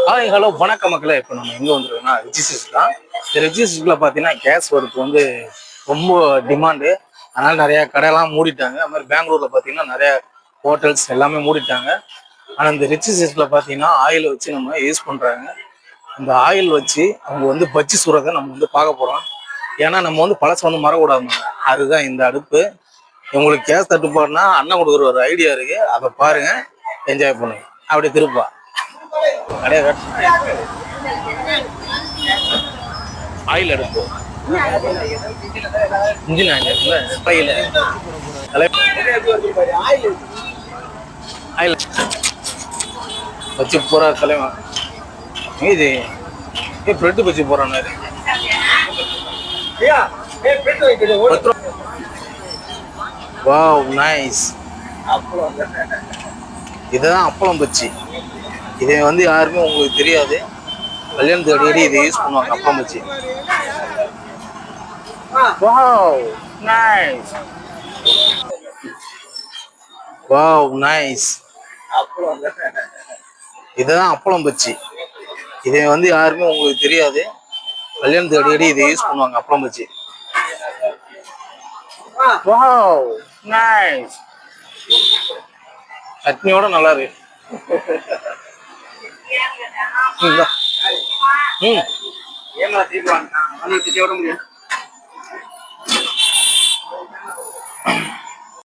Hi hello வணக்க மக்களே. இப்போ நம்ம எங்கே வந்துருக்கோம்னா ரிஜிஸ்டர்ஸ் தான். இந்த ரிஜிஸ்டர்ஸில் பார்த்தீங்கன்னா கேஸ் வரத்து வந்து ரொம்ப டிமாண்டு. அதனால் நிறையா கடையெல்லாம் மூடிட்டாங்க. அது மாதிரி பெங்களூரில் பார்த்தீங்கன்னா நிறையா ஹோட்டல்ஸ் எல்லாமே மூடிட்டாங்க. ஆனால் இந்த ரிஜிஸ்டர்ஸில் பார்த்தீங்கன்னா ஆயில் வச்சு நம்ம யூஸ் பண்ணுறாங்க. அந்த ஆயில் வச்சு அவங்க வந்து பஜ்ஜி சுடுறதை நம்ம வந்து பார்க்க போகிறோம். ஏன்னா நம்ம வந்து பழசை வந்து மறக்கூடாதுங்க. அதுதான் இந்த அடுப்பு. உங்களுக்கு கேஸ் தட்டுப்பாடுனா அண்ணன் கொடுக்குற ஒரு ஐடியா இருக்குது, அதை பாருங்கள், என்ஜாய் பண்ணுங்க. அப்படி திருப்பா கிடையாது ஆயில் அடுப்பு இன்ஜின் ஆயில் ஆயில் வச்சு போறா தலைவா. இது பிரெட்டு வச்சு போறான். Wow nice. இதுதான் அப்பளம் பச்சி. இதை வந்து யாருமே உங்களுக்கு தெரியாது. கல்யாணத்துக்கு அடிக்கடி இதை யூஸ் பண்ணுவாங்க, அப்பளம் பச்சி. Wow nice. Wow nice. இதுதான் அப்பளம் பச்சி. இதை வந்து யாருமே உங்களுக்கு தெரியாது. கல்யாணத்துக்கு அடிக்கடி இதை யூஸ் பண்ணுவாங்க, அப்பளம் பச்சி. Wow nice. சட்னியோட நல்லா இருக்கு.